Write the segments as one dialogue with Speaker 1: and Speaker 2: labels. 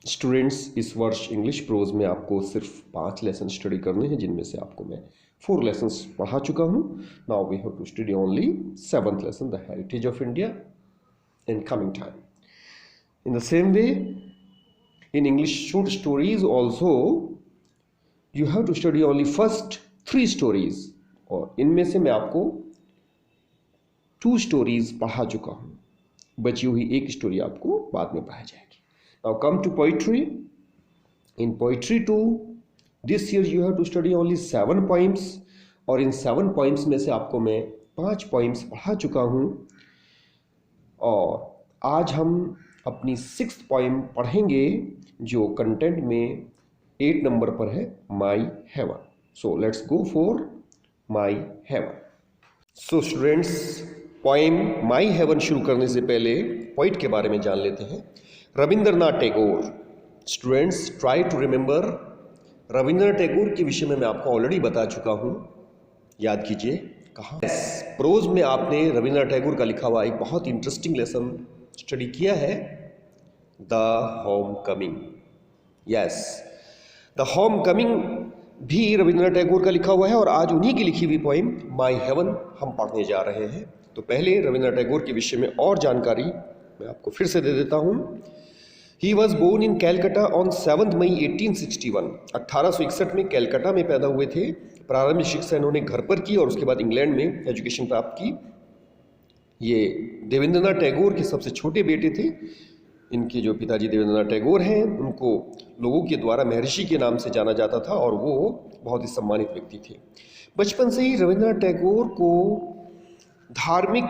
Speaker 1: Students, इस वर्ष English pros में आपको सिर्फ 5 लेसन स्टडी करने हैं, जिनमें से आपको मैं 4 लेसन्स पढ़ा चुका हूँ. Now we have to study only 7th lesson, the heritage of India, in coming time. In the same way, in English short stories also you have to study only first 3 stories, और इनमें से मैं आपको 2 stories पढ़ा चुका हूँ. बची हुई एक स्टोरी आपको बाद में पढ़ाई जाएगी. Now come to poetry. In poetry to this year you have to study only 7 poems, और इन 7 पोइम्स में से आपको मैं 5 पोइम्स पढ़ा चुका हूँ. और आज हम अपनी 6th पोइम पढ़ेंगे, जो कंटेंट में 8 नंबर पर है, my heaven. So let's go for my heaven. So students, poem my haven शुरू करने से पहले पोइट के बारे में जान लेते हैं. Rabindranath Tagore. Students, try to remember. Rabindranath Tagore के विषय में मैं आपको ऑलरेडी बता चुका हूँ. याद कीजिए कहाँ. प्रोज में आपने रविंद्रनाथ टैगोर का लिखा हुआ एक बहुत इंटरेस्टिंग लेसन स्टडी किया है, the home coming. Yes, the home coming भी रविंद्रनाथ टैगोर का लिखा हुआ है, और आज उन्हीं की लिखी हुई पोइम माई हेवन हम पढ़ने जा रहे हैं. तो पहले रविंद्रनाथ टैगोर के विषय में और जानकारी मैं आपको फिर से दे देता हूँ. He was born in Calcutta on 7 May 1861. 1861 में कैलकाटा में पैदा हुए थे. प्रारंभिक शिक्षा इन्होंने घर पर की और उसके बाद इंग्लैंड में एजुकेशन प्राप्त की. ये देवेंद्रनाथ टैगोर के सबसे छोटे बेटे थे. इनके जो पिताजी देवेंद्रनाथ टैगोर हैं, उनको लोगों के द्वारा महर्षि के नाम से जाना जाता था, और वो बहुत ही सम्मानित व्यक्ति थे. बचपन से ही रविंद्रनाथ टैगोर को धार्मिक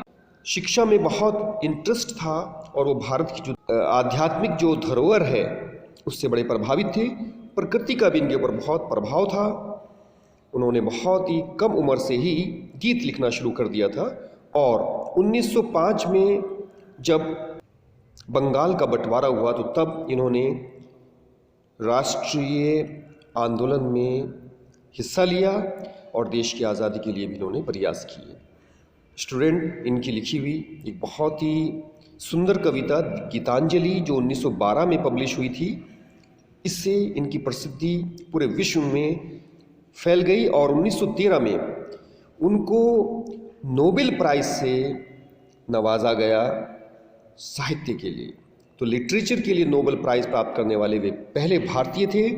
Speaker 1: शिक्षा में बहुत इंटरेस्ट था, और वो भारत की जो आध्यात्मिक जो धरोहर है उससे बड़े प्रभावित थे. प्रकृति का भी इनके ऊपर बहुत प्रभाव था. उन्होंने बहुत ही कम उम्र से ही गीत लिखना शुरू कर दिया था, और 1905 में जब बंगाल का बंटवारा हुआ तो तब इन्होंने राष्ट्रीय आंदोलन में हिस्सा लिया, और देश की आज़ादी के लिए भी इन्होंने प्रयास किए. स्टूडेंट, इनकी लिखी हुई एक बहुत ही सुंदर कविता गीतांजलि, जो 1912 में पब्लिश हुई थी, इससे इनकी प्रसिद्धि पूरे विश्व में फैल गई, और 1913 में उनको नोबेल प्राइज से नवाजा गया साहित्य के लिए. तो लिटरेचर के लिए नोबेल प्राइज प्राप्त करने वाले वे पहले भारतीय थे,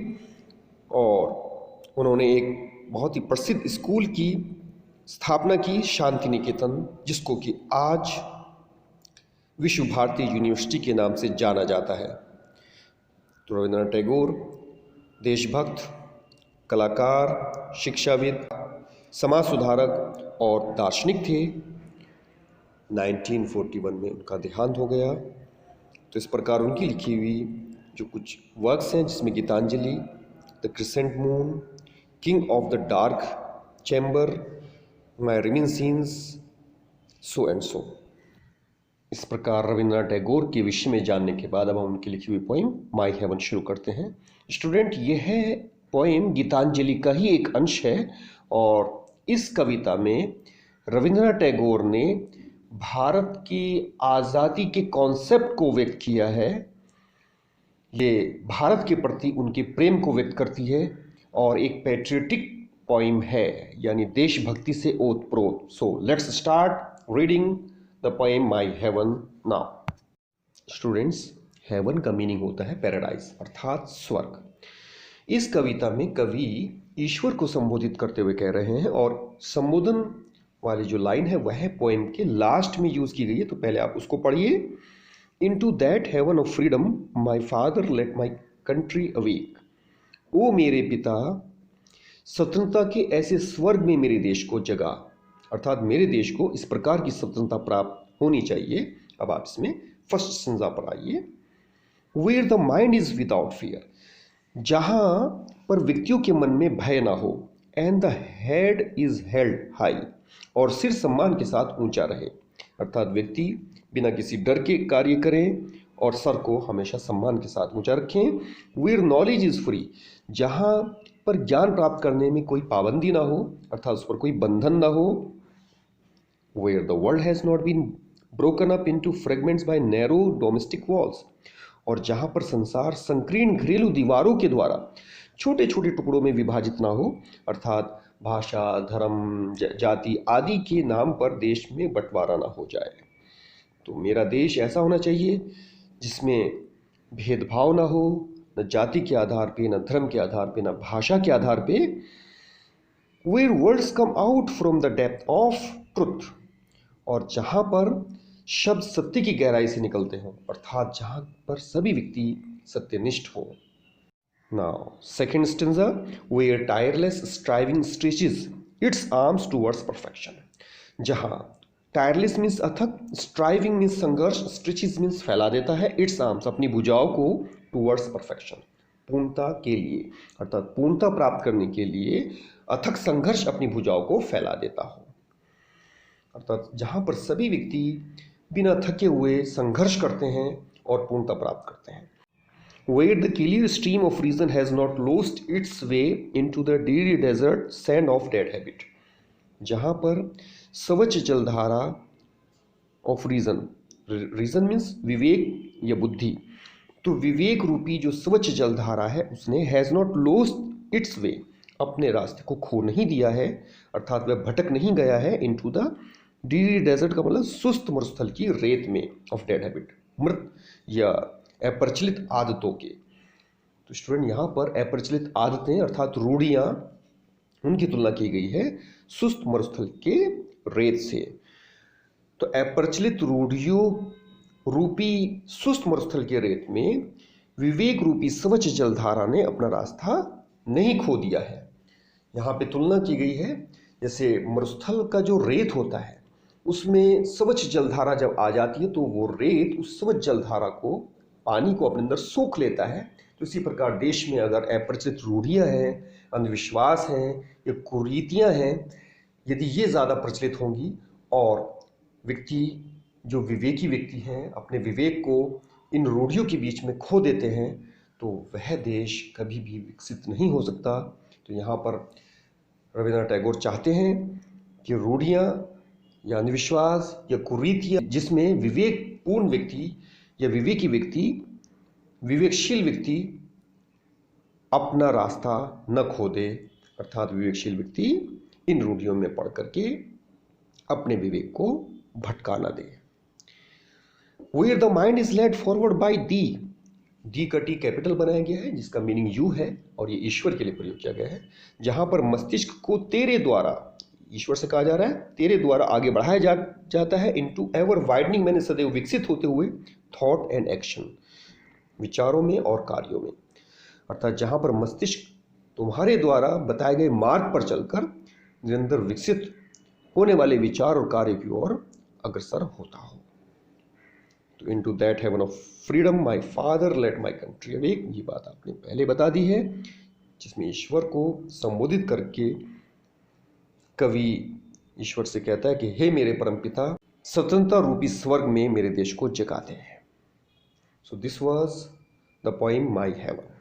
Speaker 1: और उन्होंने एक बहुत ही प्रसिद्ध स्कूल की स्थापना की, शांति निकेतन, जिसको कि आज विश्व भारती यूनिवर्सिटी के नाम से जाना जाता है. तो रविंद्रनाथ टैगोर देशभक्त, कलाकार, शिक्षाविद, समाज सुधारक और दार्शनिक थे. 1941 में उनका देहांत हो गया. तो इस प्रकार उनकी लिखी हुई जो कुछ वर्क्स हैं, जिसमें Gitanjali, the crescent moon, king of the dark chamber, my reminiscences, so and so. इस प्रकार रविंद्रनाथ टैगोर के विषय में जानने के बाद अब हम उनकी लिखी हुई पोइम माई हेवन शुरू करते हैं. स्टूडेंट, यह पोइम गीतांजलि का ही एक अंश है, और इस कविता में रविंद्रनाथ टैगोर ने भारत की आज़ादी के कॉन्सेप्ट को व्यक्त किया है. ये भारत के प्रति उनके प्रेम को व्यक्त करती है, और एक पैट्रियोटिक पोइम है, यानी देशभक्ति से ओतप्रोत. So let's start reading the poem my heaven now. Students, heaven का मीनिंग होता है पैराडाइज, अर्थात स्वर्ग. इस कविता में कवि ईश्वर को संबोधित करते हुए कह रहे हैं, और संबोधन वाली जो लाइन है वह पोएम के लास्ट में यूज की गई है. तो पहले आप उसको पढ़िए. Into that heaven of freedom my father let my country awake. ओ मेरे पिता, स्वतंत्रता के ऐसे स्वर्ग में मेरे देश को जगा. अर्थात मेरे देश को इस प्रकार की स्वतंत्रता प्राप्त होनी चाहिए. अब आप इसमें फर्स्ट स्टेंजा पर आइए. Where the mind is without fear. जहां पर व्यक्तियों के मन में भय ना हो. And the head is held high. और सिर सम्मान के साथ ऊंचा रहे. अर्थात व्यक्ति बिना किसी डर के कार्य करें और सर को हमेशा सम्मान के साथ ऊंचा रखें. Where knowledge is free. जहां पर ज्ञान प्राप्त करने में कोई पाबंदी ना हो, अर्थात उस पर कोई बंधन ना हो. Where the world has not been broken up into fragments by narrow domestic walls. और जहाँ पर संसार संकीर्ण घरेलू दीवारों के द्वारा छोटे छोटे टुकड़ों में विभाजित ना हो, अर्थात भाषा, धर्म, जाति आदि के नाम पर देश में बंटवारा ना हो जाए। तो मेरा देश ऐसा होना चाहिए जिसमें भेदभाव ना हो, न जाति के आधार पे, न धर्म के आधार पे, न भाषा के आधार पे। Where words come out from the depth of truth, और जहाँ पर शब्द सत्य की गहराई से निकलते हों, अर्थात जहाँ पर सभी व्यक्ति सत्यनिष्ठ हो। Now second stanza, where tireless striving stretches its arms towards perfection. जहाँ टायरलेस मीन्स अथक, स्ट्राइविंग मीन्स संघर्ष, स्ट्रेचेस मीन्स फैला देता है, इट्स आर्म्स अपनी भुजाओं को, टूवर्ड्स परफेक्शन पूर्णता के लिए, अर्थात पूर्णता प्राप्त करने के लिए अथक संघर्ष अपनी भुजाओं को फैला देता हो। अर्थात जहाँ पर सभी व्यक्ति बिना थके हुए संघर्ष करते हैं और पूर्णता प्राप्त करते हैं। Where the clear stream of reason has not lost its way into the dreary desert sand of dead habit, जहाँ पर स्वच्छ जलधारा ऑफ रीजन, रीजन मीन्स विवेक या बुद्धि, तो विवेक रूपी जो स्वच्छ जलधारा है उसने हैज़ नॉट लॉस्ट इट्स वे, अपने रास्ते को खो नहीं दिया है, अर्थात वह भटक नहीं गया है, इनटू द ड्रीरी डेजर्ट का मतलब सुस्त मरुस्थल की रेत में, ऑफ डेड हैबिट मृत या अप्रचलित आदतों के। तो स्टूडेंट यहाँ पर अप्रचलित आदतें अर्थात रूढ़ियाँ, उनकी तुलना की गई है सुस्त मरुस्थल के रेत से। तो अप्रचलित रूढ़ियों रूपी सुस्त मरुस्थल के रेत में विवेक रूपी स्वच्छ जलधारा ने अपना रास्ता नहीं खो दिया है। यहाँ पे तुलना की गई है जैसे मरुस्थल का जो रेत होता है उसमें स्वच्छ जलधारा जब आ जाती है तो वो रेत उस स्वच्छ जलधारा को, पानी को अपने अंदर सोख लेता है। तो इसी प्रकार देश में अगर अप्रचलित रूढ़ियाँ हैं, अंधविश्वास हैं या कुरीतियाँ हैं, यदि ये ज़्यादा प्रचलित होंगी और व्यक्ति जो विवेकी व्यक्ति हैं अपने विवेक को इन रूढ़ियों के बीच में खो देते हैं तो वह देश कभी भी विकसित नहीं हो सकता। तो यहाँ पर रविन्द्रनाथ टैगोर चाहते हैं कि रूढ़ियाँ या अंधविश्वास या कुरीतियाँ जिसमें विवेकपूर्ण व्यक्ति या विवेकी व्यक्ति, विवेकशील व्यक्ति अपना रास्ता न खो दे, अर्थात विवेकशील व्यक्ति इन रूढ़ियों में पढ़ करके अपने विवेक को भटका न दे। Where the mind is led forward by D का टी कैपिटल बनाया गया है जिसका मीनिंग यू है और ये ईश्वर के लिए प्रयोग किया गया है। जहाँ पर मस्तिष्क को तेरे द्वारा, ईश्वर से कहा जा रहा है, तेरे द्वारा आगे बढ़ाया जाता है इनटू एवर वाइडनिंग, मैंने सदैव विकसित होते हुए थॉट एंड एक्शन, विचारों में और कार्यों में। अर्थात जहाँ पर मस्तिष्क तुम्हारे द्वारा बताए गए मार्ग पर चलकर निरंतर विकसित होने वाले विचार और कार्य की ओर अग्रसर होता हो। तो into that heaven of freedom my father let my country awake, ये बात आपने पहले बता दी है, जिसमें ईश्वर को संबोधित करके कवि ईश्वर से कहता है कि हे मेरे परमपिता, स्वतंत्रता रूपी स्वर्ग में मेरे देश को जगा दे। So this was the poem my haven.